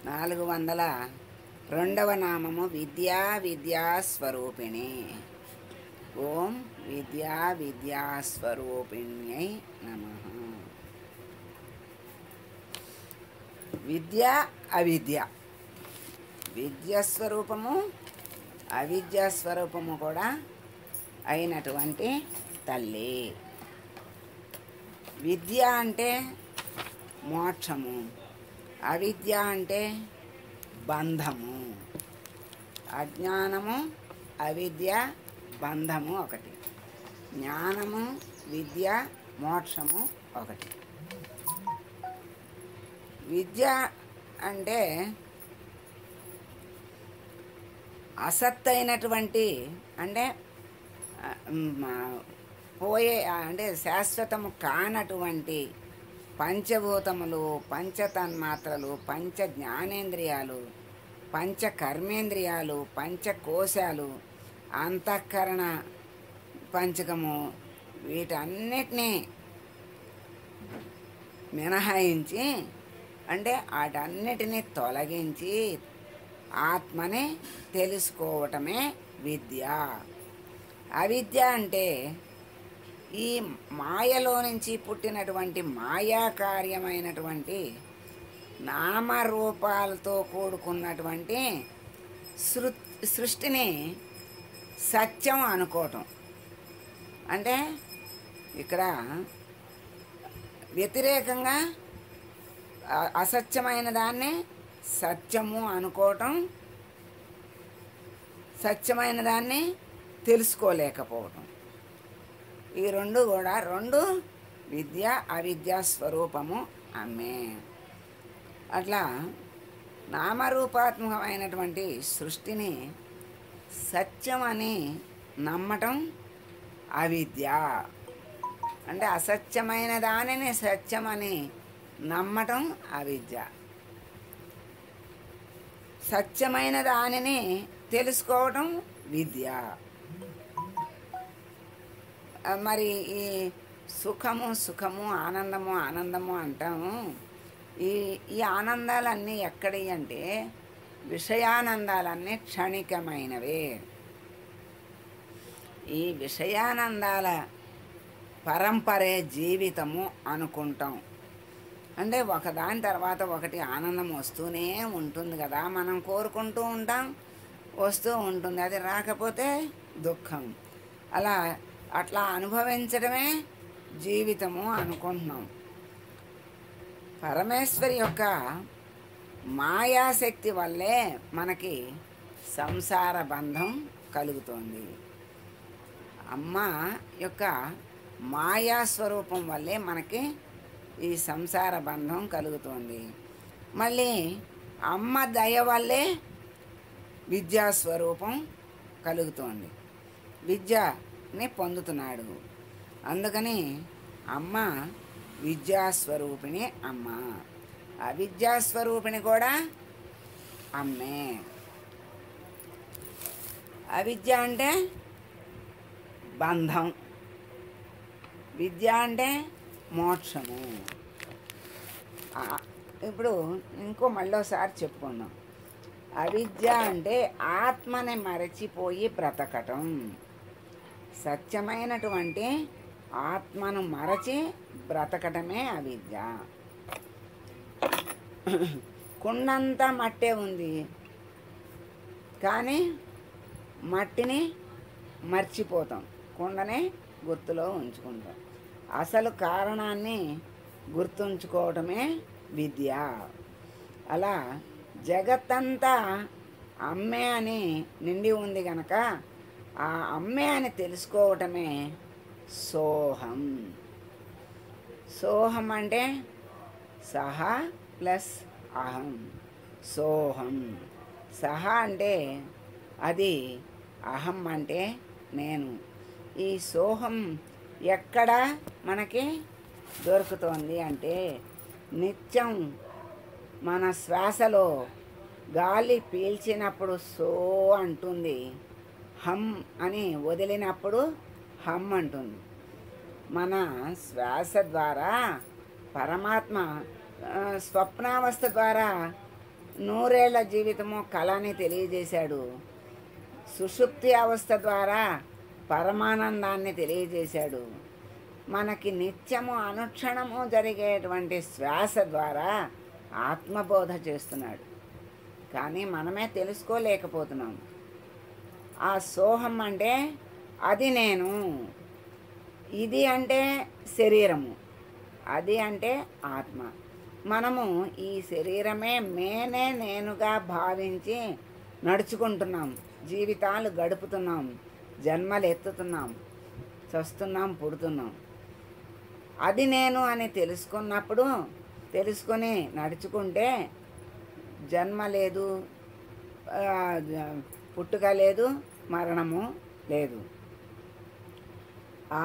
402వ నామము విద్యా విద్యాస్వరూపిణి. ఓం విద్యా విద్యాస్వరూపిణ్యై నమః. విద్య అవిద్య, విద్యాస్వరూపము అవిద్యాస్వరూపము కూడా అయినటువంటి తల్లి. విద్య అంటే మోక్షము, అవిద్య అంటే బంధము. అజ్ఞానము అవిద్య బంధము ఒకటి, జ్ఞానము విద్య మోక్షము ఒకటి. విద్య అంటే అసత్తైనటువంటి, అంటే పోయే, అంటే శాశ్వతము కానటువంటి పంచభూతములు, పంచతన్మాత్రలు, పంచ జ్ఞానేంద్రియాలు, పంచ కర్మేంద్రియాలు, పంచకోశాలు, అంతఃకరణ పంచకము, వీటన్నిటినీ మినహాయించి, అంటే వాటన్నిటినీ తొలగించి ఆత్మని తెలుసుకోవటమే విద్య. అవిద్య అంటే ఈ మాయలో నుంచి పుట్టినటువంటి మాయాకార్యమైనటువంటి నామరూపాలతో కూడుకున్నటువంటి సృష్టిని సత్యం అనుకోవటం. అంటే ఇక్కడ వ్యతిరేకంగా అసత్యమైన దాన్ని సత్యము అనుకోవటం, సత్యమైన దాన్ని తెలుసుకోలేకపోవటం. ఈ రెండు కూడా విద్య అవిద్యా స్వరూపము అమ్మే. అట్లా నామరూపాత్మకమైనటువంటి సృష్టిని సత్యం అని నమ్మటం అవిద్య. అంటే అసత్యమైన దానిని సత్యమని నమ్మటం అవిద్య. సత్యమైన దానిని తెలుసుకోవటం విద్య. మరి ఈ సుఖము ఆనందము అంటాము. ఈ ఆనందాలన్నీ ఎక్కడి అంటే విషయానందాలన్నీ క్షణికమైనవే. ఈ విషయానందాల పరంపరే జీవితము అనుకుంటాం. అంటే ఒకదాని తర్వాత ఒకటి ఆనందం వస్తూనే ఉంటుంది కదా, మనం కోరుకుంటూ ఉంటాం, వస్తూ ఉంటుంది. అది రాకపోతే దుఃఖం. అట్లా అనుభవించడమే జీవితము అనుకుంటున్నాం. పరమేశ్వరి యొక్క మాయాశక్తి వల్లే మనకి సంసార బంధం కలుగుతోంది. అమ్మ యొక్క మాయాస్వరూపం వల్లే మనకి ఈ సంసార బంధం కలుగుతోంది. మళ్ళీ అమ్మ దయ వల్లే విద్యాస్వరూపం కలుగుతోంది. విద్యని పొందుతున్నాడు. అందుకని అమ్మ విద్యాస్వరూపిణి అమ్మ, అవిద్యాస్వరూపిణి కూడా అమ్మే. అవిద్య అంటే బంధం, విద్య అంటే మోక్షము. ఇప్పుడు మళ్ళీసారి చెప్పుకుందాం. అవిద్య అంటే ఆత్మని మరచిపోయి బ్రతకటం. సత్యమైనటువంటి ఆత్మను మరచి బ్రతకటమే అవిద్య. కుండంతా మట్టే ఉంది, కానీ మట్టిని మర్చిపోతాం, కుండనే గుర్తులో ఉంచుకుంటాం. అసలు కారణాన్ని గుర్తుంచుకోవటమే విద్య. అలా జగత్తంతా అమ్మే అని నిండి ఉంది కనుక ఆ అమ్మే అని తెలుసుకోవటమే సోహం. సోహం అంటే సహ ప్లస్ అహం, సోహం. సహ అంటే అది, అహం అంటే నేను. ఈ సోహం ఎక్కడ మనకి దొరుకుతోంది అంటే నిత్యం మన శ్వాసలో గాలి పీల్చినప్పుడు సో అంటుంది, హమ్ అని వదిలినప్పుడు హమ్ అంటుంది. మన శ్వాస ద్వారా పరమాత్మ స్వప్నావస్థ ద్వారా నూరేళ్ల జీవితము కళ అని తెలియజేశాడు. సుషుప్తి అవస్థ ద్వారా పరమానందాన్ని తెలియజేశాడు. మనకి నిత్యము అనుక్షణము జరిగేటువంటి శ్వాస ద్వారా ఆత్మబోధ చేస్తున్నాడు. కానీ మనమే తెలుసుకోలేకపోతున్నాం. ఆ సోహం అంటే అది నేను, ఇది అంటే శరీరము, అది అంటే ఆత్మ. మనము ఈ శరీరమే నేనుగా భావించి నడుచుకుంటున్నాం, జీవితాలు గడుపుతున్నాం, జన్మలు ఎత్తుతున్నాం, చస్తున్నాం, పుడుతున్నాం. అది నేను అని తెలుసుకొని నడుచుకుంటే జన్మ లేదు, పుట్టుక లేదు, మరణము లేదు.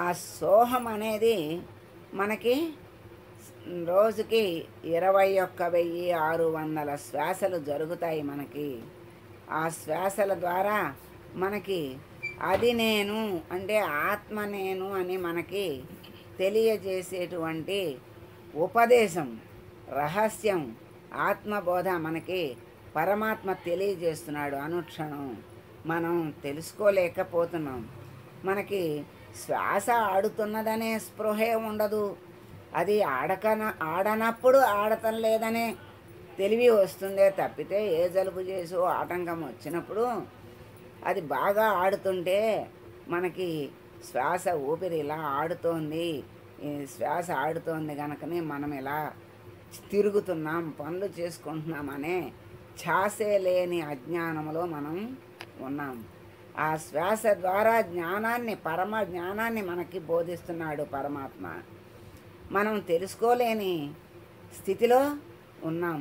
ఆ సోహం అనేది మనకి రోజుకి 21,600 శ్వాసలు జరుగుతాయి మనకి. ఆ శ్వాసల ద్వారా మనకి అది నేను అంటే ఆత్మ నేను అని మనకి తెలియజేసేటువంటి ఉపదేశం, రహస్యం, ఆత్మబోధ మనకి పరమాత్మ తెలియజేస్తున్నాడు అనుక్షణం. మనం తెలుసుకోలేకపోతున్నాం. మనకి శ్వాస ఆడుతున్నదనే స్పృహే ఉండదు. అది ఆడనప్పుడు ఆడటం లేదనే తెలివి వస్తుందే తప్పితే, ఏ జలుబు చేసో ఆటంకం వచ్చినప్పుడు అది బాగా ఆడుతుంటే మనకి శ్వాస ఊపిరి ఇలా ఆడుతోంది, ఈ శ్వాస ఆడుతోంది కనుకనే మనం ఇలా తిరుగుతున్నాం, పనులు చేసుకుంటున్నామనే ఛాసే లేని అజ్ఞానంలో మనం ఉన్నాం. ఆ శ్వాస ద్వారా పరమ జ్ఞానాన్ని మనకి బోధిస్తున్నాడు పరమాత్మ. మనం తెలుసుకోలేని స్థితిలో ఉన్నాం.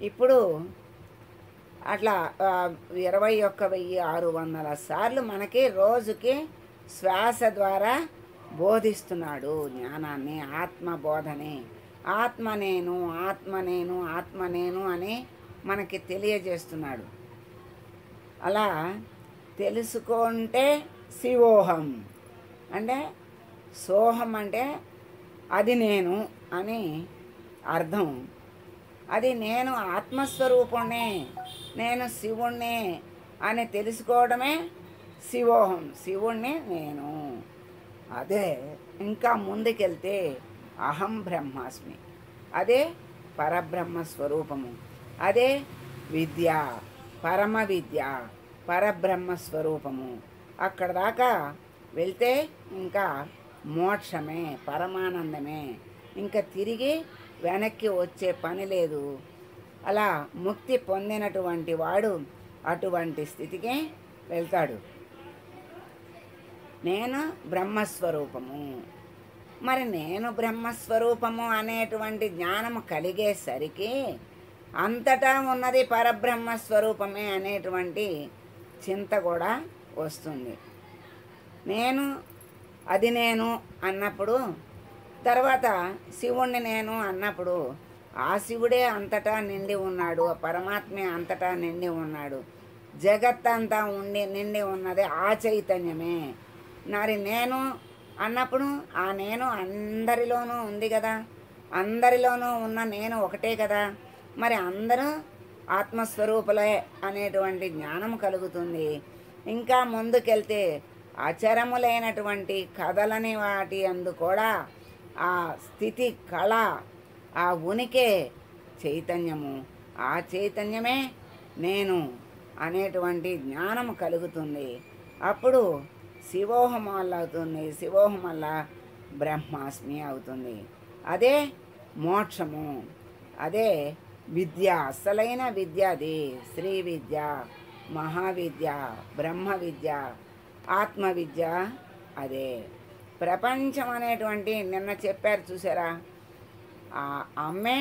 ఇప్పుడు అట్లా 21,600 సార్లు మనకి రోజుకి శ్వాస ద్వారా బోధిస్తున్నాడు జ్ఞానాన్ని, ఆత్మబోధని. ఆత్మ నేను, ఆత్మ నేను, ఆత్మ నేను అని మనకి తెలియజేస్తున్నాడు. అలా తెలుసుకుంటే శివోహం అంటే, సోహం అంటే అది నేను అని అర్థం. అది నేను ఆత్మస్వరూపుణ్ణి, నేను శివుణ్ణి అని తెలుసుకోవడమే శివోహం, శివుణ్ణి నేను. అదే ఇంకా ముందుకెళ్తే అహం బ్రహ్మాస్మి, అదే పరబ్రహ్మ స్వరూపము, అదే విద్య, పరమ విద్య, పరబ్రహ్మ స్వరూపము. అక్కడ దాకా వెళ్తే ఇంకా మోక్షమే, పరమానందమే, ఇంకా తిరిగి వెనక్కి వచ్చే పని లేదు. అలా ముక్తి పొందినటువంటి వాడు అటువంటి స్థితికి వెళ్తాడు. నేను బ్రహ్మస్వరూపము. మరి నేను బ్రహ్మస్వరూపము అనేటువంటి జ్ఞానము కలిగేసరికి అంతటా ఉన్నది పరబ్రహ్మస్వరూపమే అనేటువంటి చింత కూడా వస్తుంది. అది నేను అన్నప్పుడు, తర్వాత శివుణ్ణి నేను అన్నప్పుడు, ఆ శివుడే అంతటా నిండి ఉన్నాడు, ఆ పరమాత్మే అంతటా నిండి ఉన్నాడు, జగత్తంతా నిండి ఉన్నది ఆ చైతన్యమే. మరి నేను అన్నప్పుడు ఆ నేను అందరిలోనూ ఉంది కదా, అందరిలోనూ ఉన్న నేను ఒకటే కదా. మరి అందరూ ఆత్మస్వరూపులే అనేటువంటి జ్ఞానం కలుగుతుంది. ఇంకా ముందుకెళ్తే అచరములైనటువంటి కదలని వాటి అందు కూడా ఆ స్థితి, కళ, ఆ ఉనికే చైతన్యము, ఆ చైతన్యమే నేను అనేటువంటి జ్ఞానం కలుగుతుంది. అప్పుడు శివోహం వల్ల అవుతుంది, శివోహం వల్ల బ్రహ్మాస్మి అవుతుంది. అదే మోక్షము, అదే విద్య, అసలైన విద్య. అది శ్రీ విద్య, మహావిద్య, బ్రహ్మ విద్య, ఆత్మ విద్య. అదే ప్రపంచం అనేటువంటి, నిన్న చెప్పారు చూసారా, ఆ అమ్మే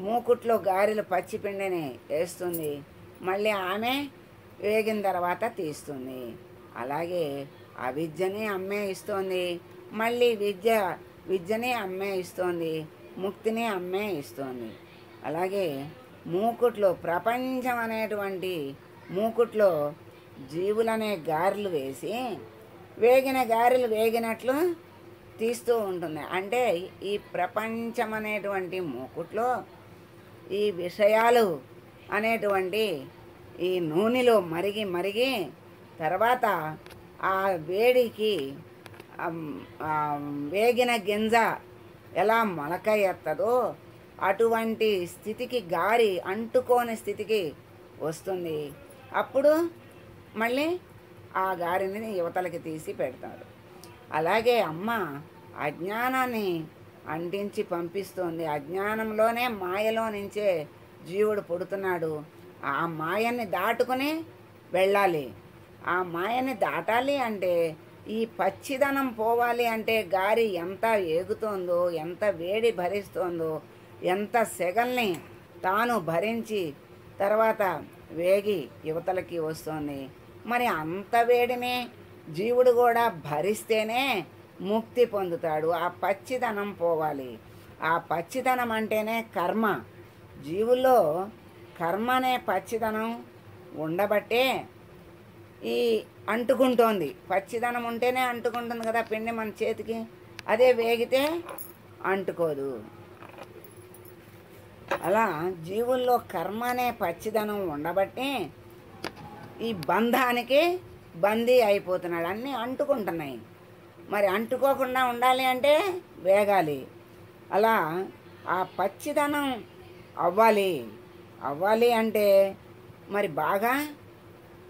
మూకుట్లో గారెలు పచ్చిపిండిని వేస్తుంది, మళ్ళీ ఆమె వేగిన తర్వాత తీస్తుంది. అలాగే అవిద్యని అమ్మే ఇస్తోంది, మళ్ళీ విద్యని అమ్మే ఇస్తోంది, ముక్తిని అమ్మే ఇస్తోంది. అలాగే మూకుట్లో, ప్రపంచం అనేటువంటి మూకుట్లో జీవులనే గారెలు వేసి వేగిన గారెలు వేగినట్లు తీస్తూ ఉంటుంది. అంటే ఈ ప్రపంచం అనేటువంటి మూకుట్లో ఈ విషయాలు అనేటువంటి ఈ నూనెలో మరిగి మరిగి తర్వాత ఆ వేడికి వేగిన గింజ ఎలా మొలక ఎత్తదో అటువంటి స్థితికి గారి అంటుకోని స్థితికి వస్తుంది. అప్పుడు మళ్ళీ ఆ గారిని యువతలకి తీసి పెడతాడు. అలాగే అమ్మ అజ్ఞానాన్ని అంటించి పంపిస్తుంది. అజ్ఞానంలోనే మాయలో నుంచే జీవుడు పుడుతున్నాడు. ఆ మాయని దాటుకుని వెళ్ళాలి. ఆ మాయని దాటాలి అంటే ఈ పచ్చిదనం పోవాలి అంటే గారి ఎంత ఏగుతోందో, ఎంత వేడి భరిస్తోందో, ఎంత సెగల్ని తాను భరించి తర్వాత వేగి యువతలకి వస్తుంది. మరి అంత వేడిని జీవుడు కూడా భరిస్తేనే ముక్తి పొందుతాడు. ఆ పచ్చిదనం పోవాలి. ఆ పచ్చిదనం అంటేనే కర్మ. జీవుల్లో కర్మ అనే పచ్చిదనం ఉండబట్టే ఈ అంటుకుంటోంది. పచ్చిదనం ఉంటేనే అంటుకుంటుంది కదా పిండి మన చేతికి. అదే వేగితే అంటుకోదు. అలా జీవుల్లో కర్మ అనే పచ్చిదనం ఉండబట్టి ఈ బంధానికి బందీ అయిపోతున్నాడు. అన్నీ అంటుకుంటున్నాయి. మరి అంటుకోకుండా ఉండాలి అంటే వేగాలి. అలా ఆ పచ్చిదనం అవ్వాలి. అవ్వాలి అంటే మరి బాగా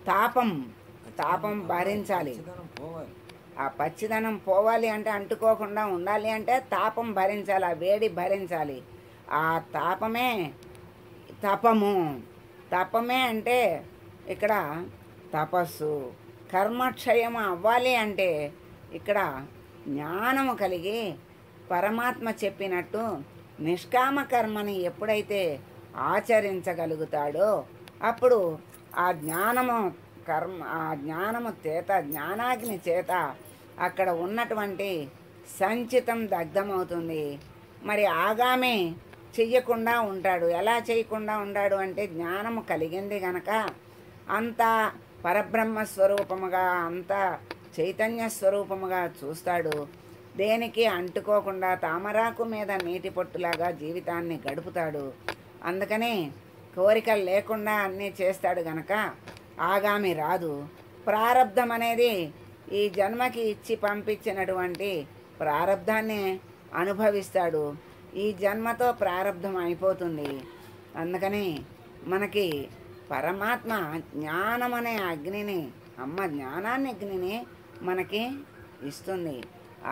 తాపం భరించాలి. ఆ పచ్చిదనం పోవాలి అంటే అంటుకోకుండా ఉండాలి అంటే తాపం భరించాలి. ఆ వేడి భరించాలి. ఆ తాపమే తపమే అంటే ఇక్కడ తపస్సు. కర్మక్షయం అవ్వాలి అంటే ఇక్కడ జ్ఞానము కలిగి పరమాత్మ చెప్పినట్టు నిష్కామ కర్మని ఎప్పుడైతే ఆచరించగలుగుతాడో అప్పుడు ఆ జ్ఞానము జ్ఞానాగ్ని చేత అక్కడ ఉన్నటువంటి సంచితం దగ్ధమవుతుంది. మరి ఆగామి చెయ్యకుండా ఉంటాడు. ఎలా చేయకుండా ఉంటాడు అంటే జ్ఞానము కలిగింది గనక అంతా పరబ్రహ్మ స్వరూపముగా, అంతా చైతన్య స్వరూపముగా చూస్తాడు. దేనికి అంటుకోకుండా తామరాకు మీద నీటి పొట్టులాగా జీవితాన్ని గడుపుతాడు. అందుకని కోరికలు లేకుండా అన్నీ చేస్తాడు గనక ఆగామి రాదు. ప్రారబ్ధం అనేది ఈ జన్మకి ఇచ్చి పంపించినటువంటి ప్రారబ్ధాన్ని అనుభవిస్తాడు. ఈ జన్మతో ప్రారబ్ధం అయిపోతుంది. అందుకని మనకి పరమాత్మ జ్ఞానం అనే అగ్నిని, అమ్మ అగ్నిని మనకి ఇస్తుంది.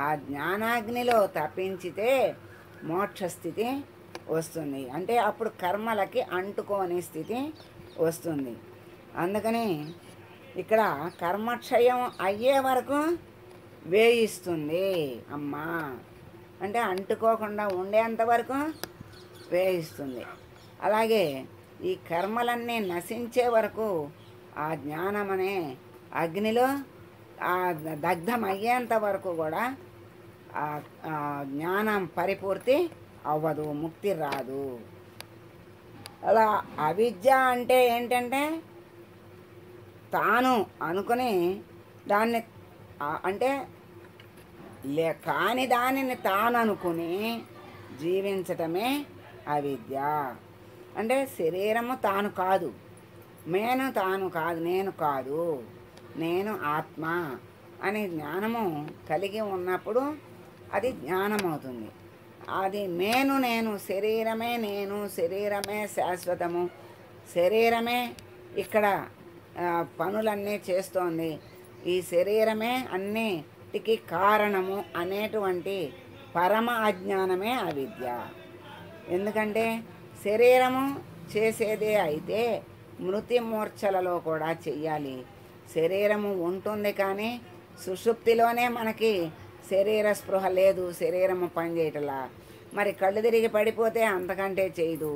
ఆ జ్ఞానాగ్నిలో తప్పించితే మోక్షస్థితి వస్తుంది. అంటే అప్పుడు కర్మలకి అంటుకోని స్థితి వస్తుంది. అందుకని ఇక్కడ కర్మక్షయం అయ్యే వరకు వేయిస్తుంది అమ్మ. అంటే అంటుకోకుండా ఉండేంత వరకు వేయిస్తుంది. అలాగే ఈ కర్మలన్నీ నశించే వరకు ఆ జ్ఞానం అనే అగ్నిలో ఆ దగ్ధం అయ్యేంత వరకు కూడా ఆ జ్ఞానం పరిపూర్తి అవ్వదు, ముక్తి రాదు. అలా అవిద్య అంటే ఏంటంటే తాను అనుకుని దాన్ని అంటే కాని దానిని తాను అనుకుని జీవించటమే అవిద్య. అంటే శరీరము తాను కాదు, తాను కాదు, నేను కాదు, నేను ఆత్మ అనే జ్ఞానము కలిగి ఉన్నప్పుడు అది జ్ఞానం అవుతుంది. అది నేను శరీరమే శాశ్వతము, శరీరమే ఇక్కడ పనులన్నీ చేస్తోంది, ఈ శరీరమే అన్నిటికీ కారణము అనేటువంటి పరమ అజ్ఞానమే అవిద్య. ఎందుకంటే శరీరము చేసేదే అయితే మృతి మూర్ఛలలో కూడా చెయ్యాలి. శరీరము ఉంటుంది కానీ సుషుప్తిలోనే మనకి శరీర స్పృహ లేదు, శరీరము పనిచేయటలా. మరి కళ్ళు తిరిగి పడిపోతే అంతకంటే చేయదు.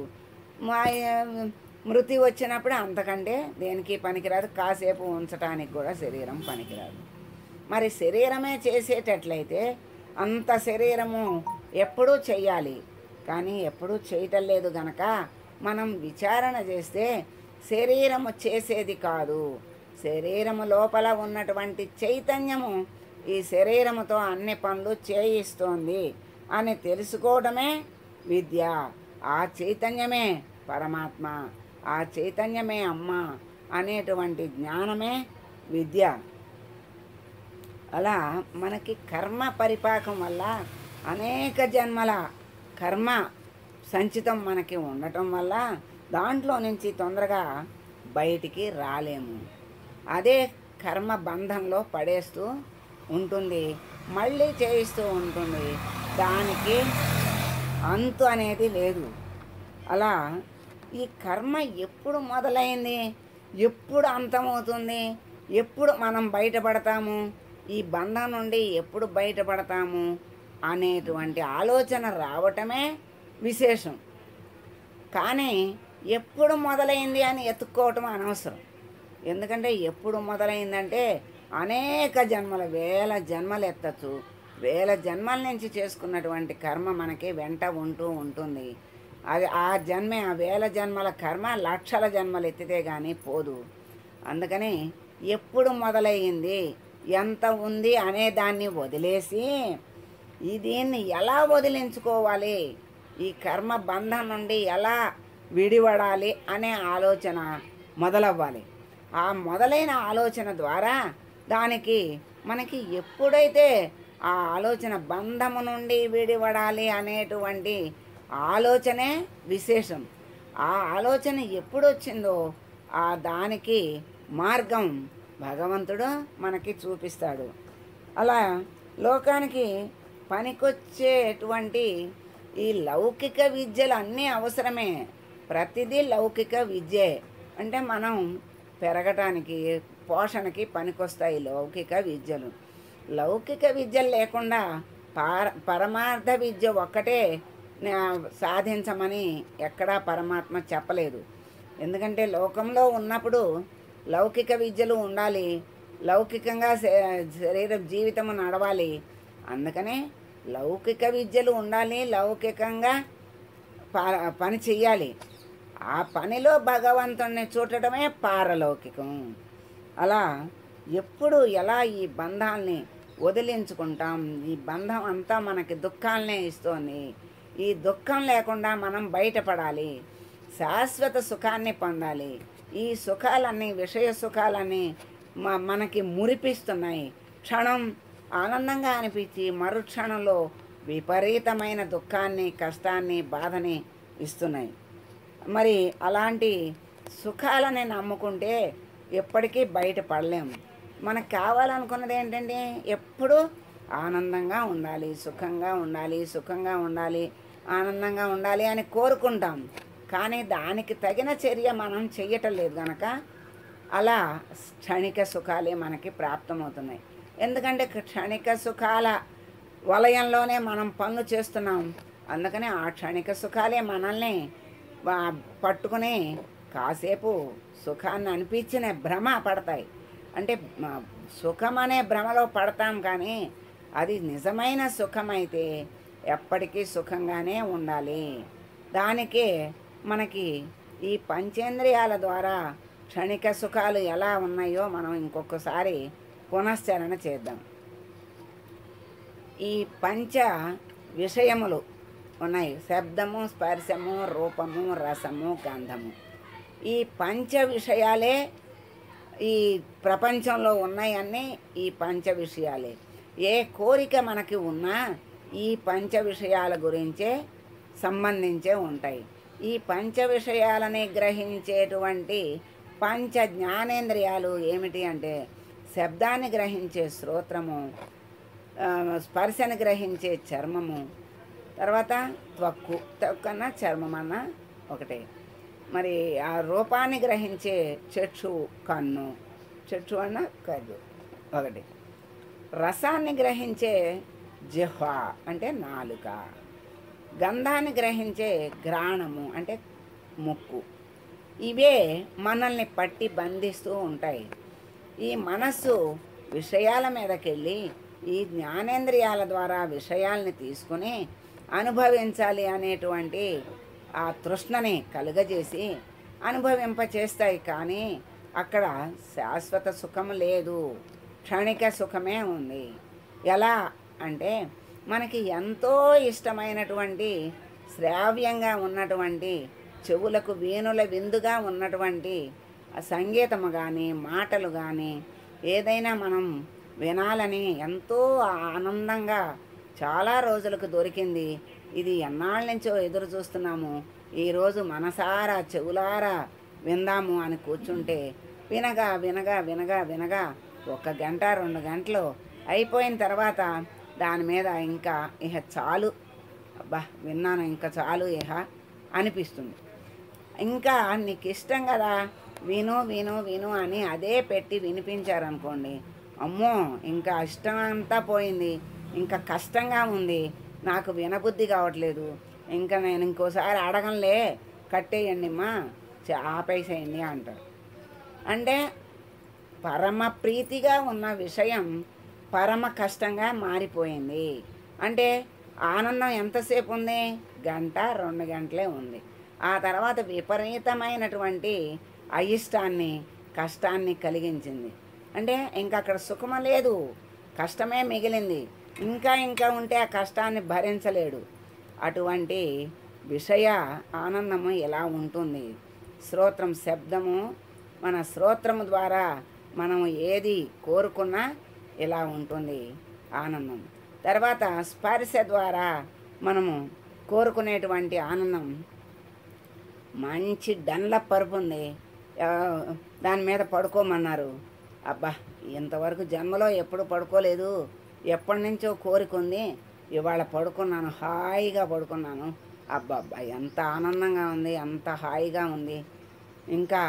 మృతి వచ్చినప్పుడు అంతకంటే దేనికి పనికిరాదు, కాసేపు ఉంచటానికి కూడా శరీరం పనికిరాదు. మరి శరీరమే చేసేటట్లయితే అంత శరీరము ఎప్పుడూ చెయ్యాలి, కానీ ఎప్పుడూ చేయటం లేదు గనక మనం విచారణ చేస్తే శరీరము చేసేది కాదు, శరీరము లోపల ఉన్నటువంటి చైతన్యము ఈ శరీరముతో అన్ని పనులు చేయిస్తోంది అని తెలుసుకోవడమే విద్య. ఆ చైతన్యమే పరమాత్మ. ఆ చైతన్యమే అమ్మ అనేటువంటి జ్ఞానమే విద్య. అలా మనకి కర్మ పరిపాకం వల్ల అనేక జన్మల కర్మ సంచితం మనకి ఉండటం వల్ల దాంట్లో నుంచి తొందరగా బయటికి రాలేము. అదే కర్మ బంధంలో పడేస్తూ ఉంటుంది, మళ్ళీ చేయిస్తూ ఉంటుంది. దానికి అంతు అనేది లేదు. అలా ఈ కర్మ ఎప్పుడు మొదలైంది, ఎప్పుడు అంతమవుతుంది, ఎప్పుడు మనం బయటపడతాము, ఈ బంధం నుండి ఎప్పుడు బయటపడతాము అనేటువంటి ఆలోచన రావటమే విశేషం. కానీ ఎప్పుడు మొదలైంది అని ఎత్తుక్కోవటం అనవసరం. ఎందుకంటే ఎప్పుడు మొదలైందంటే అనేక జన్మలు, వేల జన్మలు ఎత్తచ్చు. వేల జన్మల నుంచి చేసుకున్నటువంటి కర్మ మనకి వెంట ఉంటూ ఉంటుంది. అది ఆ జన్మే, ఆ వేల జన్మల కర్మ లక్షల జన్మలు ఎత్తితే కానీ పోదు. అందుకని ఎప్పుడు మొదలయ్యింది, ఎంత ఉంది అనే దాన్ని వదిలేసి దీన్ని ఎలా వదిలించుకోవాలి, ఈ కర్మ బంధం నుండి ఎలా విడిపడాలి అనే ఆలోచన మొదలవ్వాలి. ఆ మొదలైన ఆలోచన ద్వారా మనకి ఎప్పుడైతే ఆ ఆలోచన బంధము నుండి విడిపడాలి అనేటువంటి ఆలోచనే విశేషం. ఆ ఆలోచన ఎప్పుడు వచ్చిందో దానికి మార్గం భగవంతుడు మనకి చూపిస్తాడు. అలా లోకానికి పనికొచ్చేటువంటి ఈ లౌకిక విద్యలు అన్నీ అవసరమే. ప్రతిదీ లౌకిక విద్యే. అంటే మనం పెరగటానికి, పోషణకి పనికొస్తాయి లౌకిక విద్యలు. లౌకిక విద్యలు లేకుండా పరమార్థ విద్య ఒక్కటే సాధించమని ఎక్కడా పరమాత్మ చెప్పలేదు. ఎందుకంటే లోకంలో ఉన్నప్పుడు లౌకిక విద్యలు ఉండాలి, లౌకికంగా శరీర జీవితము నడవాలి. అందుకనే లౌకిక విద్యలు ఉండాలి, లౌకికంగా పని చెయ్యాలి. ఆ పనిలో భగవంతుణ్ణి చూడటమే పారలౌకికం. అలా ఎప్పుడు ఎలా ఈ బంధాల్ని వదిలించుకుంటాం, ఈ బంధం అంతా మనకి దుఃఖాలనే ఇస్తోంది. ఈ దుఃఖం లేకుండా మనం బయటపడాలి, శాశ్వత సుఖాన్ని పొందాలి. ఈ సుఖాలన్నీ, విషయ సుఖాలన్నీ మనకి మురిపిస్తున్నాయి. క్షణం ఆనందంగా అనిపించి మరుక్షణంలో విపరీతమైన దుఃఖాన్ని, కష్టాన్ని, బాధని ఇస్తున్నాయి. మరి అలాంటి సుఖాలని నమ్ముకుంటే ఎప్పటికీ బయటపడలేము. మనకు కావాలనుకున్నది ఏంటంటే ఎప్పుడూ ఆనందంగా ఉండాలి, సుఖంగా ఉండాలి, సుఖంగా ఉండాలి, ఆనందంగా ఉండాలి అని కోరుకుంటాం. కానీ దానికి తగిన చర్య మనం చెయ్యటం లేదు కనుక అలా క్షణిక సుఖాలే మనకి ప్రాప్తమవుతున్నాయి. ఎందుకంటే క్షణిక సుఖాల వలయంలోనే మనం పనులు చేస్తున్నాం. అందుకని ఆ క్షణిక సుఖాలే మనల్ని పట్టుకుని కాసేపు సుఖాన్ని అనిపించిన భ్రమ పడతాయి. అంటే సుఖం అనే భ్రమలో పడతాం, కానీ అది నిజమైన సుఖమైతే ఎప్పటికీ సుఖంగానే ఉండాలి. దానికే మనకి ఈ పంచేంద్రియాల ద్వారా క్షణిక సుఖాలు ఎలా ఉన్నాయో మనం ఇంకొకసారి పునశ్చరణ చేద్దాం. ఈ పంచ విషయములు ఉన్నాయి, శబ్దము, స్పర్శము, రూపము, రసము, గంధము. ఈ పంచ విషయాలే ఈ ప్రపంచంలో ఉన్నాయన్నీ ఈ పంచ విషయాలే. ఏ కోరిక మనకి ఉన్నా ఈ పంచ విషయాల గురించే సంబంధించే ఉంటాయి. ఈ పంచ విషయాలని గ్రహించేటువంటి పంచ జ్ఞానేంద్రియాలు ఏమిటి అంటే శబ్దాన్ని గ్రహించే శ్రోత్రము, స్పర్శని గ్రహించే చర్మము, తర్వాత త్వక్కన్న చర్మమన్న ఒకటే. మరి ఆ రూపాన్ని గ్రహించే చక్షు, కన్ను, చక్షు అన్న కన్ను ఒకటి. రసాన్ని గ్రహించే జిహ్వ అంటే నాలుక, గంధాన్ని గ్రహించే ఘ్రాణము అంటే ముక్కు. ఇవే మనల్ని పట్టి బంధిస్తూ ఉంటాయి. ఈ మనస్సు విషయాల మీదకెళ్ళి ఈ జ్ఞానేంద్రియాల ద్వారా విషయాల్ని తీసుకుని అనుభవించాలి అనేటువంటి ఆ తృష్ణని కలుగజేసి అనుభవింపచేస్తాయి. కానీ అక్కడ శాశ్వత సుఖం లేదు, క్షణిక సుఖమే ఉంది. ఎలా అంటే మనకి ఎంతో ఇష్టమైనటువంటి శ్రావ్యంగా ఉన్నటువంటి చెవులకు వేణుల విందుగా ఉన్నటువంటి ఆ సంగీతము కానీ మాటలు కానీ ఏదైనా మనం వినాలని ఎంతో ఆనందంగా చాలా రోజులకు దొరికింది. ఇది ఎన్నాళ్ళ నుంచో ఎదురు చూస్తున్నాము, ఈరోజు మనసారా చెవులారా విందాము అని కూర్చుంటే వినగా వినగా వినగా వినగా 1 గంట 2 గంటలు అయిపోయిన తర్వాత దాని మీద ఇంకా ఇహ చాలు, అబ్బా విన్నాను ఇంకా చాలు ఇహ అనిపిస్తుంది. ఇంకా నీకు ఇష్టం కదా, విను విను విను అని అదే పెట్టి వినిపించారనుకోండి, అమ్మో ఇంకా ఇష్టం అంతా పోయింది, ఇంకా కష్టంగా ఉంది, నాకు వినబుద్ధి కావట్లేదు, ఇంకా నేను ఇంకోసారి అడగంలే, కట్టేయండి అమ్మా, ఆపేసేయండి అంటారు. అంటే పరమ ప్రీతిగా ఉన్న విషయం పరమ కష్టంగా మారిపోయింది. అంటే ఆనందం ఎంతసేపు ఉంది? 1 2 గంటలే ఉంది. ఆ తర్వాత విపరీతమైనటువంటి అయిష్టాన్ని కష్టాన్ని కలిగించింది. అంటే ఇంకా అక్కడ సుఖము లేదు, కష్టమే మిగిలింది. ఇంకా ఇంకా ఉంటే ఆ కష్టాన్ని భరించలేడు. అటువంటి విషయ ఆనందము ఎలా ఉంటుంది? శ్రోత్రం శబ్దము, మన శ్రోత్రము ద్వారా మనం ఏది కోరుకున్నా ఇలా ఉంటుంది ఆనందం. తర్వాత స్పర్శ ద్వారా మనము కోరుకునేటువంటి ఆనందం. మంచి డన్లప్ పరుపు ఉంది, దాని మీద పడుకోమన్నారు, అబ్బా ఇంతవరకు జన్మలో ఎప్పుడు పడుకోలేదు, ఎప్పటి నుంచో కోరికుంది, ఇవాళ పడుకున్నాను, హాయిగా పడుకున్నాను, అబ్బబ్బా ఎంత ఆనందంగా ఉంది, అంత హాయిగా ఉంది, ఇంకా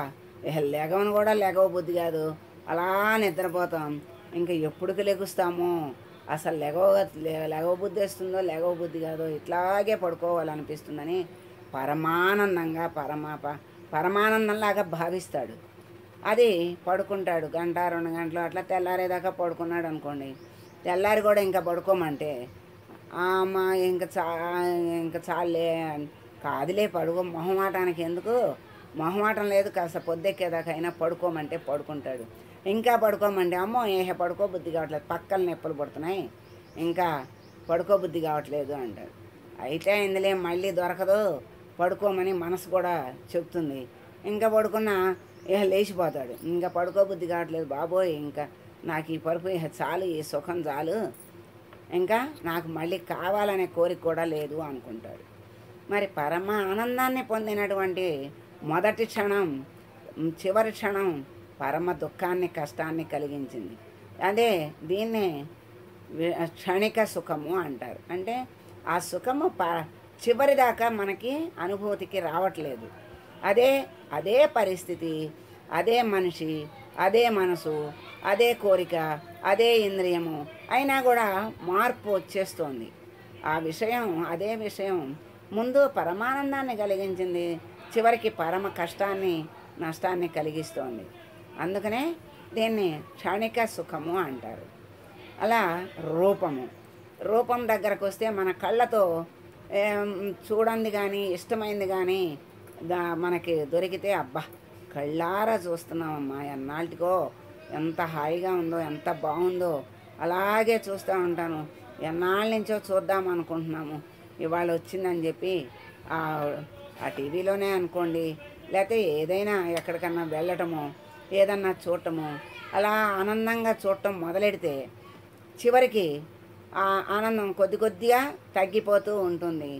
లెగవను కూడా లెగవ బుద్ధి కాదు, అలా నిద్రపోతాం, ఇంకా ఎప్పుడుకి లెగుస్తామో, అసలు లెగవ బుద్ధి వస్తుందో లెగవ బుద్ధి కాదో, ఇట్లాగే పడుకోవాలనిపిస్తుందని పరమానందంగా పరమానందంలాగా భావిస్తాడు. అది పడుకుంటాడు 1 2 గంటలు, అట్లా తెల్లారేదాకా పడుకున్నాడు అనుకోండి. తెల్లారి కూడా ఇంకా పడుకోమంటే అమ్మ ఇంకా చాలే, కాదులే పడుకో, మొహమాటానికి ఎందుకు, మొహమాటం లేదు, కాస్త పొద్దెక్కేదాకా అయినా పడుకోమంటే పడుకుంటాడు. ఇంకా పడుకోమంటే అమ్మో పడుకోబుద్ధి కావట్లేదు, పక్కల నొప్పులు పడుతున్నాయి, ఇంకా పడుకోబుద్ధి కావట్లేదు అంటాడు. అయితే ఇందులో మళ్ళీ దొరకదు, పడుకోమని మనసు కూడా చెప్తుంది. ఇంకా పడుకున్నా లేచిపోతాడు, ఇంకా పడుకోబుద్ధి కావట్లేదు బాబోయ్, ఇంకా నాకు ఈ పరుపు చాలు, ఈ సుఖం చాలు, ఇంకా నాకు మళ్ళీ కావాలనే కోరిక కూడా లేదు అనుకుంటాడు. మరి పరమ ఆనందాన్ని పొందినటువంటి మొదటి క్షణం చివరి క్షణం పరమ దుఃఖాన్ని కష్టాన్ని కలిగించింది. అదే దీన్నే క్షణిక సుఖము అంటారు. అంటే ఆ సుఖము చివరిదాకా మనకి అనుభూతికి రావట్లేదు. అదే పరిస్థితి, అదే మనిషి, అదే మనసు, అదే కోరిక, అదే ఇంద్రియము అయినా కూడా మార్పు వచ్చేస్తోంది. అదే విషయం ముందు పరమానందాన్ని కలిగించింది, చివరికి పరమ కష్టాన్ని నష్టాన్ని కలిగిస్తోంది. అందుకనే దీన్ని క్షణిక సుఖము అంటారు. అలా రూపం దగ్గరకు వస్తే మన కళ్ళతో చూడండి కానీ ఇష్టమైంది కానీ మనకి దొరికితే అబ్బా కళ్ళారా చూస్తున్నామమ్మా, ఎన్నాళ్ళకో ఎంత హాయిగా ఉందో, ఎంత బాగుందో, అలాగే చూస్తూ ఉంటాను, ఎన్నాళ్ళ నుంచో చూద్దాం అనుకుంటున్నాము, ఇవాళ వచ్చిందని చెప్పి ఆ టీవీలోనే అనుకోండి, లేకపోతే ఏదైనా ఎక్కడికన్నా వెళ్ళటమో ఏదన్నా చూడటమో అలా ఆనందంగా చూడటం మొదలెడితే చివరికి ఆ ఆనందం కొద్దిగా తగ్గిపోతూ ఉంటుంది.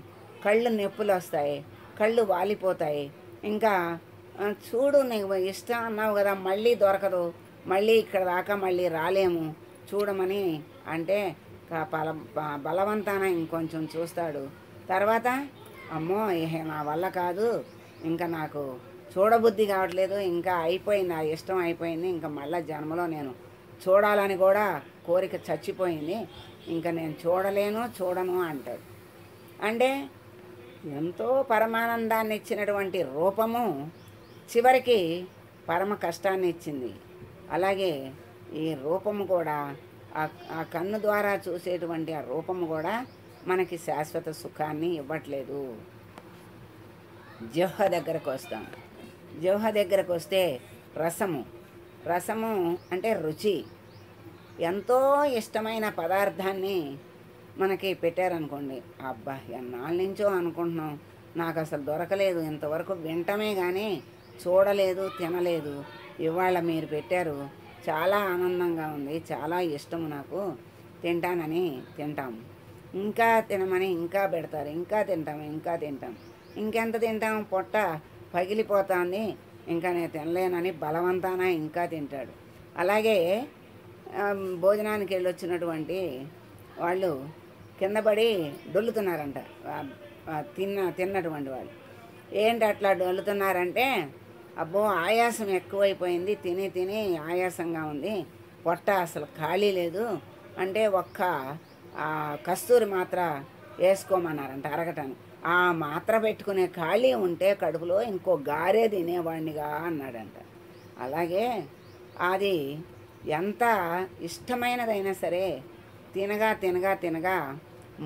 కళ్ళు నొప్పులు వస్తాయి, కళ్ళు వాలిపోతాయి. ఇంకా చూడు నీకు ఇష్టం అన్నావు కదా, మళ్ళీ దొరకదు, మళ్ళీ ఇక్కడ దాకా మళ్ళీ రాలేము చూడమని అంటే బలవంతాన ఇంకొంచెం చూస్తాడు. తర్వాత అమ్మో నా వల్ల కాదు, ఇంకా నాకు చూడబుద్ధి కావట్లేదు, ఇంకా అయిపోయింది, ఆ ఇష్టం అయిపోయింది, ఇంకా మళ్ళీ జన్మలో నేను చూడాలని కూడా కోరిక చచ్చిపోయింది, ఇంకా నేను చూడను అంటాడు. అంటే ఎంతో పరమానందాన్ని ఇచ్చినటువంటి రూపము చివరికి పరమ కష్టాన్ని ఇచ్చింది. అలాగే ఈ రూపము కూడా ఆ కన్ను ద్వారా చూసేటువంటి ఆ రూపము కూడా మనకి శాశ్వత సుఖాన్ని ఇవ్వట్లేదు. జిహ్వ దగ్గరకు వస్తాం. జిహ్వ దగ్గరకు వస్తే రసము అంటే రుచి. ఎంతో ఇష్టమైన పదార్థాన్ని మనకి పెట్టారనుకోండి, అబ్బా ఎన్నాళ్ళ నుంచో అనుకుంటున్నాం, నాకు అసలు దొరకలేదు, ఇంతవరకు వింటమే కానీ చూడలేదు, తినలేదు. ఇవాళ మీరు పెట్టారు, చాలా ఆనందంగా ఉంది, చాలా ఇష్టము నాకు, తింటానని తింటాము. ఇంకా తినమని ఇంకా పెడతారు, ఇంకా తింటాం, ఇంకా తింటాం. ఇంకెంత తింటాం, పొట్ట పగిలిపోతుంది, ఇంకా నేను తినలేనని బలవంతాన ఇంకా తింటాడు. అలాగే భోజనానికి వెళ్ళొచ్చినటువంటి వాళ్ళు కింద పడి డొల్లుతున్నారంట. తిన్నటువంటి వాళ్ళు ఏంటి అట్లా డొల్లుతున్నారంటే, అబ్బో ఆయాసం ఎక్కువైపోయింది, తిని తిని ఆయాసంగా ఉంది, పొట్ట అసలు ఖాళీ లేదు అంటే ఒక్క కస్తూరి మాత్ర వేసుకోమన్నారంట అరగటానికి. ఆ మాత్ర పెట్టుకునే ఖాళీ ఉంటే కడుపులో ఇంకో గారే తినేవాడినిగా అన్నాడంట. అలాగే అది ఎంత ఇష్టమైనదైనా సరే తినగా తినగా తినగా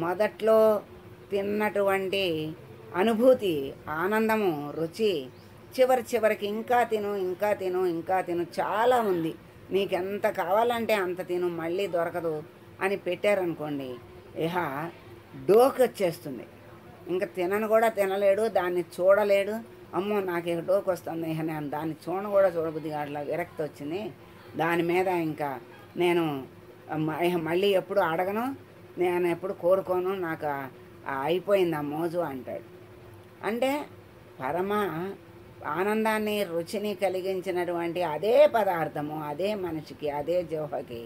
మొదట్లో తిన్నటువంటి అనుభూతి, ఆనందము, రుచి చివరికి ఇంకా తిను, ఇంకా తిను, ఇంకా తిను, చాలా ఉంది, నీకెంత కావాలంటే అంత తిను, మళ్ళీ దొరకదు అని పెట్టారనుకోండి, ఇహ డోకు వచ్చేస్తుంది. ఇంకా తినను కూడా తినలేడు, దాన్ని చూడలేడు. అమ్మో నాకు ఇక డోకు వస్తుంది, ఇక నేను దాన్ని కూడా చూడబుద్ది అట్లా విరక్తి వచ్చింది, దాని మీద ఇంకా నేను మళ్ళీ ఎప్పుడు అడగను, నేను ఎప్పుడు కోరుకోను, నాకు అయిపోయింది ఆ మోజు అంటాడు. అంటే పరమ ఆనందాన్ని, రుచిని కలిగించినటువంటి అదే పదార్థము అదే మనిషికి, అదే జిహ్వకి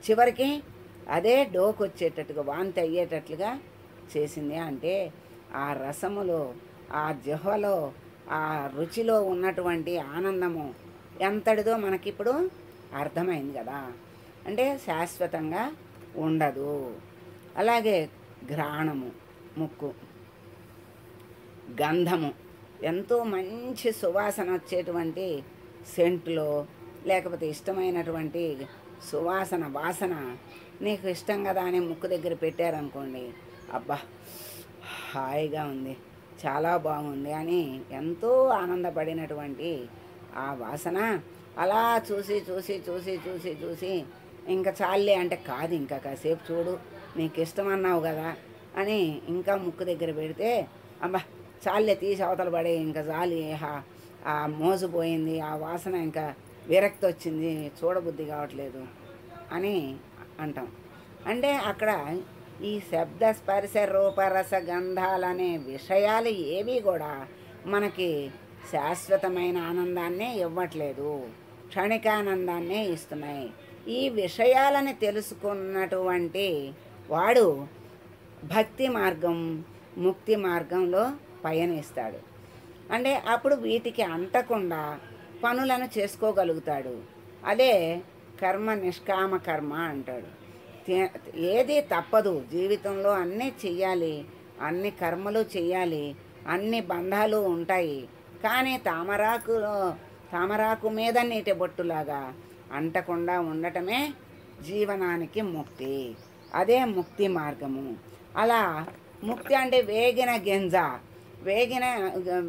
చివరికి అదే డోకు వచ్చేటట్టుగా, వాంతి అయ్యేటట్లుగా చేసింది. అంటే ఆ రసములో, ఆ జిహ్వలో, ఆ రుచిలో ఉన్నటువంటి ఆనందము ఎంతటిదో మనకిప్పుడు అర్థమైంది కదా. అంటే శాశ్వతంగా ఉండదు. అలాగే ఘ్రాణము, ముక్కు, గంధము, ఎంతో మంచి సువాసన వచ్చేటువంటి సెంట్లో, లేకపోతే ఇష్టమైనటువంటి సువాసన వాసన నీకు ఇష్టం కదా అని ముక్కు దగ్గర పెట్టారనుకోండి, అబ్బా హాయిగా ఉంది, చాలా బాగుంది అని ఎంతో ఆనందపడినటువంటి ఆ వాసన అలా చూసి చూసి చూసి చూసి చూసి ఇంకా చాలే అంటే, కాదు ఇంకా కాసేపు చూడు, నీకు ఇష్టం అన్నావు కదా అని ఇంకా ముక్కు దగ్గర పెడితే, అబ్బా చాలే తీసి అవతల పడే, ఇంకా చాలి, ఆ మోసపోయింది, ఆ వాసన ఇంకా విరక్తి వచ్చింది, చూడబుద్ధి కావట్లేదు అని అంటాం. అంటే అక్కడ ఈ శబ్ద స్పర్శ రూపరస గంధాలనే విషయాలు ఏవి కూడా మనకి శాశ్వతమైన ఆనందాన్నే ఇవ్వట్లేదు, క్షణికానందాన్నే ఇస్తున్నాయి. ఈ విషయాలని తెలుసుకున్నటువంటి వాడు భక్తి మార్గం, ముక్తి మార్గంలో పయనిస్తాడు. అంటే అప్పుడు వీటికి అంటకుండా పనులను చేసుకోగలుగుతాడు. అదే కర్మ నిష్కామ కర్మ అంటాడు. ఏది తప్పదు, జీవితంలో అన్నీ చెయ్యాలి, అన్ని కర్మలు చెయ్యాలి, అన్ని బంధాలు ఉంటాయి. కానీ తామరాకు మీద నీటి బొట్టులాగా అంటకుండా ఉండటమే జీవనానికి ముక్తి. అదే ముక్తి మార్గము. అలా ముక్తి అంటే వేగిన గింజ,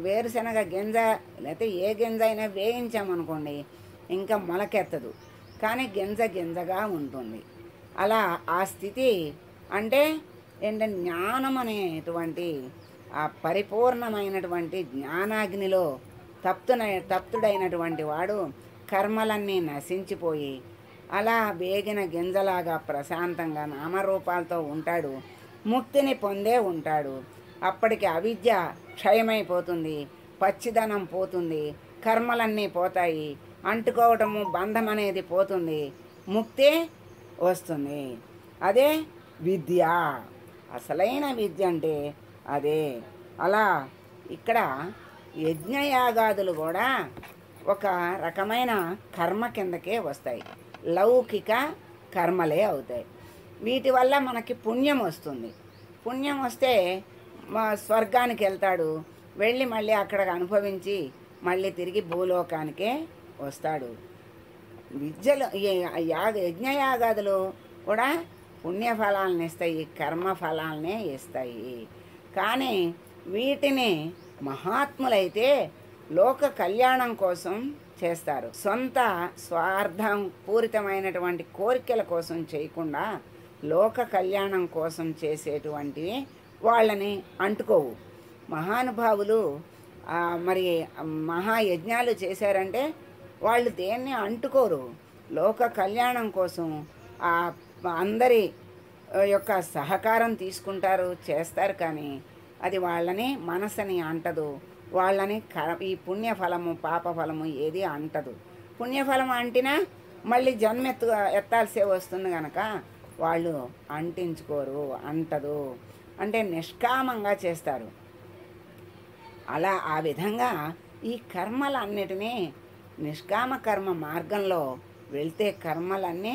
వేరుశనగ గింజ లేకపోతే ఏ గింజ అయినా వేయించామనుకోండి ఇంకా మొలకెత్తదు, కానీ గింజగా ఉంటుంది. అలా ఆ స్థితి అంటే ఏంటంటే జ్ఞానం అనేటువంటి ఆ పరిపూర్ణమైనటువంటి జ్ఞానాగ్నిలో తప్తుడైనటువంటి వాడు కర్మలన్నీ నశించిపోయి అలా వేగిన గింజలాగా ప్రశాంతంగా నామరూపాలతో ఉంటాడు, ముక్తిని పొందే ఉంటాడు. అప్పటికి అవిద్య క్షయమైపోతుంది, పచ్చిదనం పోతుంది, కర్మలన్నీ పోతాయి, అంటుకోవటము బంధం అనేది పోతుంది, ముక్తి వస్తుంది. అదే విద్య, అసలైన విద్య అంటే అదే. అలా ఇక్కడ యజ్ఞయాగాదులు కూడా ఒక రకమైన కర్మ కిందకే వస్తాయి, లౌకిక కర్మలే అవుతాయి. వీటి వల్ల మనకి పుణ్యం వస్తుంది. పుణ్యం వస్తే స్వర్గానికి వెళ్తాడు, వెళ్ళి మళ్ళీ అక్కడ అనుభవించి మళ్ళీ తిరిగి భూలోకానికే వస్తాడు. విద్యలు యజ్ఞయాగాదులు కూడా పుణ్యఫలాలను ఇస్తాయి, కర్మఫలాలనే ఇస్తాయి. కానీ వీటిని మహాత్ములైతే లోక కళ్యాణం కోసం చేస్తారు. సొంత స్వార్థం పూరితమైనటువంటి కోరికల కోసం చేయకుండా లోక కళ్యాణం కోసం చేసేటువంటివి వాళ్ళని అంటుకోవు. మహానుభావులు మరి మహాయజ్ఞాలు చేశారంటే వాళ్ళు దేన్ని అంటుకోరు. లోక కళ్యాణం కోసం ఆ అందరి యొక్క సహకారం తీసుకుంటారు, చేస్తారు. కానీ అది వాళ్ళని మనసుని అంటదు. వాళ్ళని ఈ పుణ్యఫలము పాపఫలము ఏది అంటదు. పుణ్యఫలం అంటినా మళ్ళీ ఎత్తాల్సే వస్తుంది కనుక వాళ్ళు అంటించుకోరు, అంటదు. అంటే నిష్కామంగా చేస్తారు. అలా ఆ విధంగా ఈ కర్మలన్నిటినీ నిష్కామ కర్మ మార్గంలో వెళ్తే కర్మలన్నీ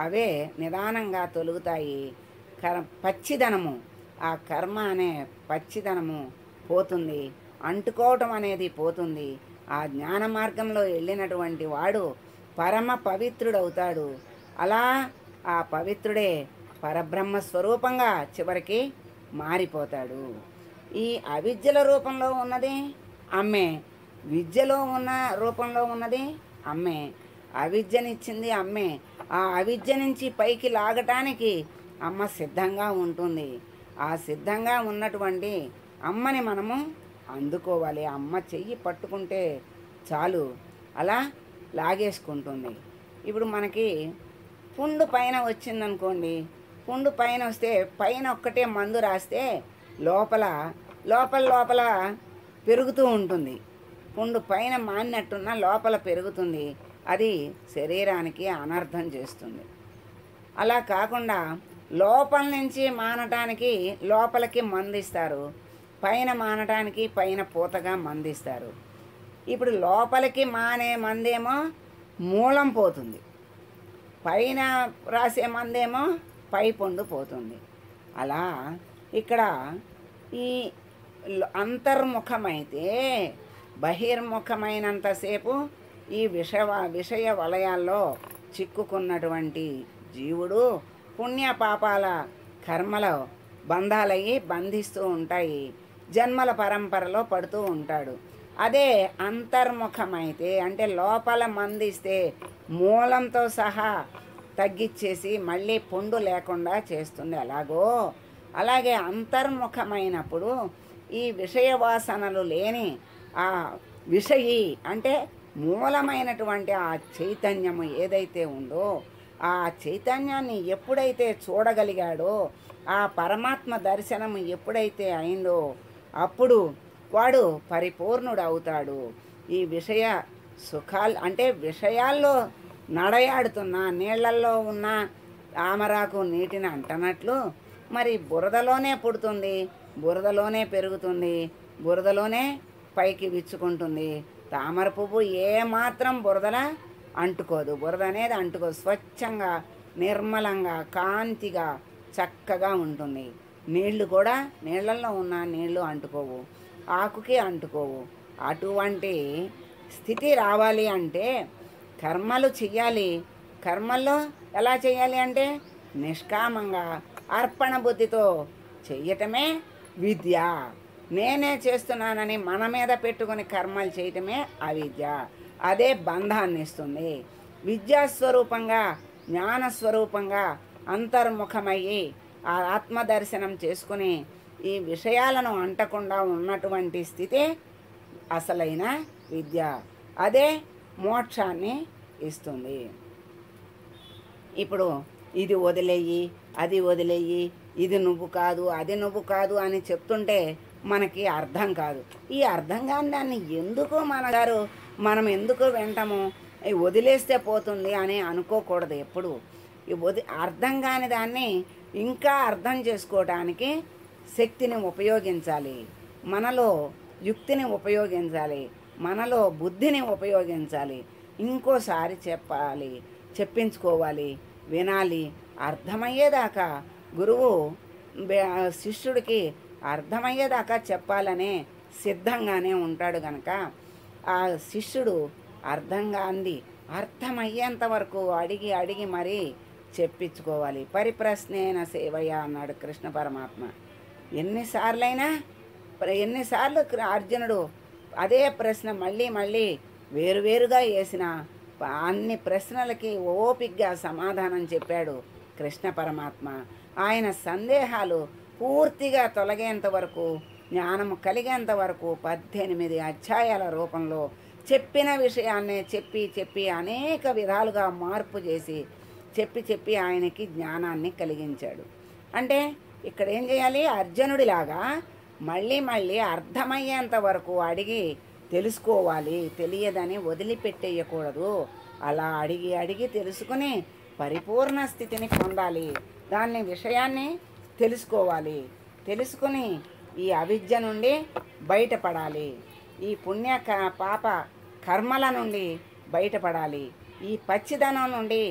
అవే నిదానంగా తొలుగుతాయి. పచ్చిదనము, ఆ కర్మ అనే పచ్చిదనము పోతుంది, అంటుకోవటం అనేది పోతుంది. ఆ జ్ఞాన మార్గంలో వెళ్ళినటువంటి వాడు పరమ పవిత్రుడవుతాడు. అలా ఆ పవిత్రుడే పరబ్రహ్మ స్వరూపంగా చివరికి మారిపోతాడు. ఈ అవిద్యల రూపంలో ఉన్నది అమ్మే, విద్యలో ఉన్న రూపంలో ఉన్నది అమ్మే. అవిద్యనిచ్చింది అమ్మే. ఆ అవిద్య నుంచి పైకి లాగటానికి అమ్మ సిద్ధంగా ఉంటుంది. ఆ సిద్ధంగా ఉన్నటువంటి అమ్మని మనము అందుకోవాలి. అమ్మ చెయ్యి పట్టుకుంటే చాలు, అలా లాగేసుకుంటుంది. ఇప్పుడు మనకి పుండు పైన వచ్చిందనుకోండి, పుండు పైన వస్తే పైన ఒక్కటే మందు రాస్తే లోపల లోపల లోపల పెరుగుతూ ఉంటుంది. పుండు పైన మానినట్టున్న లోపల పెరుగుతుంది. అది శరీరానికి అనర్థం చేస్తుంది. అలా కాకుండా లోపల నుంచి మానటానికి లోపలికి మందిస్తారు, పైన మానటానికి పైన పూతగా మందిస్తారు. ఇప్పుడు లోపలికి మానే మందేమో మూలం పోతుంది, పైన రాసే మందేమో పై పొండు పోతుంది. అలా ఇక్కడ ఈ అంతర్ముఖమైతే బహిర్ముఖమైనంతసేపు ఈ విషయ వలయాల్లో చిక్కుకున్నటువంటి జీవుడు పుణ్య పాపాల కర్మల బంధాలయ్యి బంధిస్తూ ఉంటాయి, జన్మల పరంపరలో పడుతూ ఉంటాడు. అదే అంతర్ముఖమైతే అంటే లోపల మందిస్తే మూలంతో సహా తగ్గిచ్చేసి మళ్ళీ పుండు లేకుండా చేస్తుంది. అలాగే అంతర్ముఖమైనప్పుడు ఈ విషయ వాసనలు లేని ఆ విషయి అంటే మూలమైనటువంటి ఆ చైతన్యము ఏదైతే ఉందో ఆ చైతన్యాన్ని ఎప్పుడైతే చూడగలిగాడో, ఆ పరమాత్మ దర్శనం ఎప్పుడైతే అయిందో అప్పుడు వాడు పరిపూర్ణుడు అవుతాడు. ఈ విషయ సుఖాలు అంటే విషయాల్లో నడయాడుతున్న నీళ్లల్లో ఉన్న తామరాకు నీటిని అంటనట్లు మరి బురదలోనే పుడుతుంది, బురదలోనే పెరుగుతుంది, బురదలోనే పైకి విచ్చుకుంటుంది. తామర పువ్వు ఏమాత్రం బురదల అంటుకోదు, బురద అనేది అంటుకోదు. స్వచ్ఛంగా నిర్మలంగా కాంతిగా చక్కగా ఉంటుంది. నీళ్లు కూడా నీళ్ళల్లో ఉన్న నీళ్లు అంటుకోవు, ఆకుకి అంటుకోవు. అటువంటి స్థితి రావాలి అంటే కర్మలు చెయ్యాలి. కర్మల్లో ఎలా చేయాలి అంటే నిష్కామంగా అర్పణ బుద్ధితో చెయ్యటమే విద్య. నేనే చేస్తున్నానని మన మీద పెట్టుకుని కర్మలు చేయటమే అవిద్య. అదే బంధాన్ని ఇస్తుంది. విద్యాస్వరూపంగా జ్ఞానస్వరూపంగా అంతర్ముఖమయ్యి ఆ ఆత్మదర్శనం చేసుకుని ఈ విషయాలను అంటకుండా ఉన్నటువంటి స్థితి అసలైన విద్య. అదే మోక్షాన్ని ఇస్తుంది. ఇప్పుడు ఇది వదిలేయి, అది వదిలేయి, ఇది నువ్వు కాదు, అది నువ్వు కాదు అని చెప్తుంటే మనకి అర్థం కాదు. ఈ అర్థం కాని దాన్ని ఎందుకు మనం ఎందుకు వింటాము, వదిలేస్తే పోతుంది అని అనుకోకూడదు ఎప్పుడు. ఈ అర్థం కాని దాన్ని ఇంకా అర్థం చేసుకోవడానికి శక్తిని ఉపయోగించాలి, మనలో యుక్తిని ఉపయోగించాలి, మనలో బుద్ధిని ఉపయోగించాలి. ఇంకోసారి చెప్పాలి, చెప్పించుకోవాలి, వినాలి. అర్థమయ్యేదాకా గురువు శిష్యుడికి అర్థమయ్యేదాకా చెప్పాలనే సిద్ధంగానే ఉంటాడు కనుక ఆ శిష్యుడు అర్థమయ్యేంత వరకు అడిగి అడిగి మరీ చెప్పించుకోవాలి. పరిప్రశ్నేన సేవయ్య అన్నాడు కృష్ణ పరమాత్మ. ఎన్నిసార్లు అర్జునుడు అదే ప్రశ్న మళ్ళీ మళ్ళీ వేరువేరుగా వేసిన అన్ని ప్రశ్నలకి ఓపిగ్గా సమాధానం చెప్పాడు కృష్ణ పరమాత్మ. ఆయన సందేహాలు పూర్తిగా తొలగేంత వరకు జ్ఞానము కలిగేంత వరకు 18 అధ్యాయాల రూపంలో చెప్పిన విషయాన్నే చెప్పి చెప్పి అనేక విధాలుగా మార్పు చేసి చెప్పి ఆయనకి జ్ఞానాన్ని కలిగించాడు. అంటే ఇక్కడ ఏం చేయాలి? అర్జునుడిలాగా మళ్ళీ మళ్ళీ అర్థమయ్యేంత వరకు అడిగి తెలుసుకోవాలి. తెలియదని వదిలిపెట్టేయకూడదు. అలా అడిగి అడిగి తెలుసుకుని పరిపూర్ణ స్థితిని పొందాలి. దాన్ని విషయాన్ని తెలుసుకోవాలి. తెలుసుకుని ఈ అవిద్య నుండి బయటపడాలి. ఈ పుణ్య పాప కర్మల నుండి బయటపడాలి. ఈ పచ్చిదనం నుండి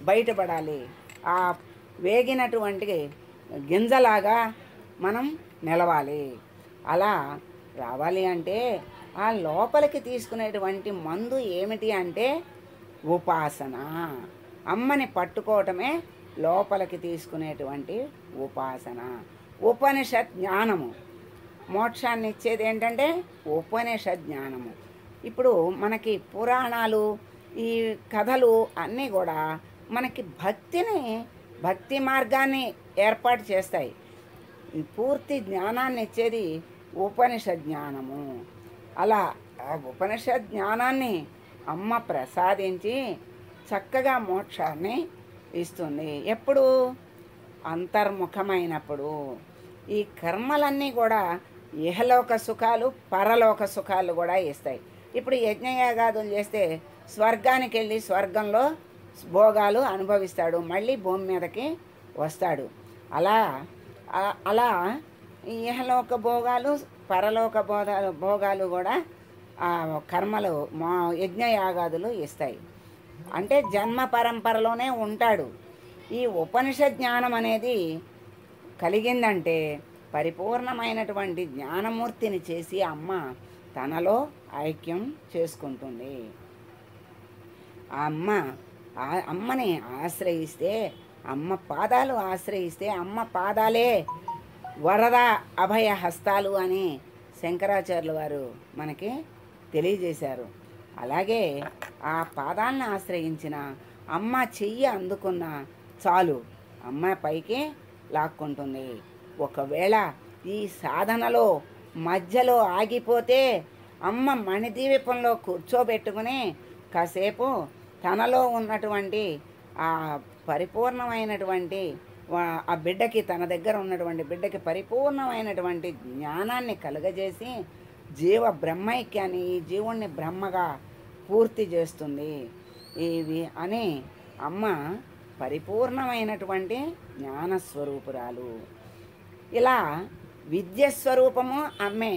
బయటపడాలి. ఆ వేగినటువంటి గింజలాగా మనం నిలవాలి. అలా రావాలి అంటే ఆ లోపలికి తీసుకునేటువంటి మందు ఏమిటి అంటే ఉపాసన. అమ్మని పట్టుకోవటమే లోపలికి తీసుకునేటువంటి ఉపాసన. ఉపనిషత్ జ్ఞానము మోక్షాన్ని ఇచ్చేది ఏంటంటే ఉపనిషత్ జ్ఞానము. ఇప్పుడు మనకి పురాణాలు ఈ కథలు అన్నీ కూడా మనకి భక్తి మార్గాన్ని ఏర్పాటు చేస్తాయి. పూర్తి జ్ఞానాన్ని ఇచ్చేది ఉపనిషత్ జ్ఞానము. అలా ఆ ఉపనిషత్ జ్ఞానాన్ని అమ్మ ప్రసాదించి చక్కగా మోక్షాన్ని ఇస్తుంది. ఎప్పుడు? అంతర్ముఖమైనప్పుడు. ఈ కర్మలన్నీ కూడా ఇహలోక సుఖాలు పరలోక సుఖాలు కూడా ఇస్తాయి. ఇప్పుడు యజ్ఞయాగాదులు చేస్తే స్వర్గానికి వెళ్ళి స్వర్గంలో భోగాలు అనుభవిస్తాడు, మళ్ళీ భూమి మీదకి వస్తాడు. అలా ఇహలోక భోగాలు పరలోక భోగాలు కూడా కర్మలు యజ్ఞయాగాదులు ఇస్తాయి. అంటే జన్మ పరంపరలోనే ఉంటాడు. ఈ ఉపనిషత్ జ్ఞానం అనేది కలిగిందంటే పరిపూర్ణమైనటువంటి జ్ఞానమూర్తిని చేసి అమ్మ తనలో ఐక్యం చేసుకుంటుంది. ఆ అమ్మని ఆశ్రయిస్తే, అమ్మ పాదాలు ఆశ్రయిస్తే, అమ్మ పాదాలే వరద అభయ హస్తాలు అని శంకరాచార్యుల వారు మనకి తెలియజేశారు. అలాగే ఆ పాదాలను ఆశ్రయించిన అమ్మ చెయ్యి అందుకున్న చాలు అమ్మ పైకి లాక్కుంటుంది. ఒకవేళ ఈ సాధనలో మధ్యలో ఆగిపోతే అమ్మ మణిదీపంలో కూర్చోబెట్టుకుని కాసేపు తనలో ఉన్నటువంటి ఆ పరిపూర్ణమైనటువంటి ఆ బిడ్డకి, తన దగ్గర ఉన్నటువంటి బిడ్డకి పరిపూర్ణమైనటువంటి జ్ఞానాన్ని కలుగజేసి జీవ బ్రహ్మైక్యాన్ని, ఈ జీవుణ్ణి బ్రహ్మగా పూర్తి చేస్తుంది. ఇవి అని అమ్మ పరిపూర్ణమైనటువంటి జ్ఞానస్వరూపురాలు. ఇలా విద్యస్వరూపము అమ్మే,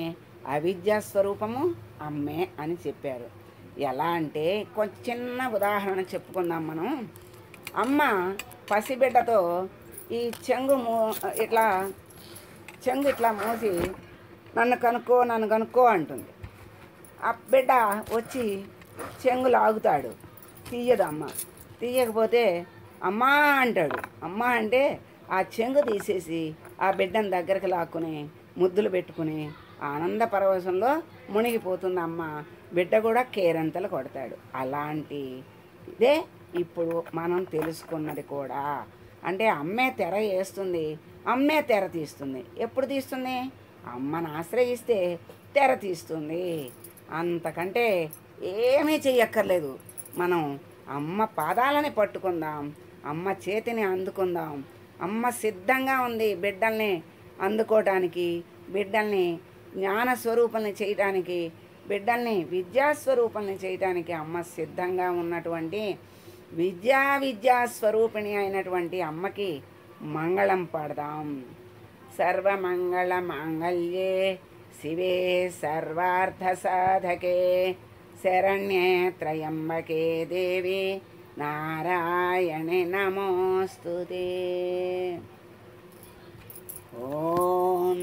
అవిద్యాస్వరూపము అమ్మే అని చెప్పారు. ఎలా అంటే కొంచెం చిన్న ఉదాహరణ చెప్పుకుందాం మనం. అమ్మ పసిబిడ్డతో ఈ చెంగు ఇట్లా మూసి నన్ను కనుక్కో అంటుంది. ఆ బిడ్డ వచ్చి చెంగు లాగుతాడు, తీయదు అమ్మ. తీయకపోతే అమ్మా అంటాడు. అమ్మ అంటే ఆ చెంగు తీసేసి ఆ బిడ్డను దగ్గరికి లాక్కుని ముద్దులు పెట్టుకుని ఆనంద పరవశంలో మునిగిపోతుంది అమ్మ. బిడ్డ కూడా కేరంతలు కొడతాడు. అలాంటి ఇదే ఇప్పుడు మనం తెలుసుకున్నది కూడా. అంటే అమ్మే తెర వేస్తుంది, అమ్మే తెర తీస్తుంది. ఎప్పుడు తీస్తుంది? అమ్మను ఆశ్రయిస్తే తెర తీస్తుంది. అంతకంటే ఏమీ చెయ్యక్కర్లేదు. మనం అమ్మ పాదాలని పట్టుకుందాం, అమ్మ చేతిని అందుకుందాం. అమ్మ సిద్ధంగా ఉంది బిడ్డల్ని అందుకోవటానికి, బిడ్డల్ని జ్ఞానస్వరూపాలని చేయటానికి, బిడ్డల్ని విద్యాస్వరూపాలని చేయటానికి అమ్మ సిద్ధంగా ఉన్నటువంటి విద్యాస్వరూపిణి అయినటువంటి అమ్మకి మంగళం పాడదాం. సర్వమంగళ మాంగళ్యే శివే సర్వార్థ సాధకే శరణ్యే త్రయంబకే దేవి నారాయణి నమోస్తుతే. ఓం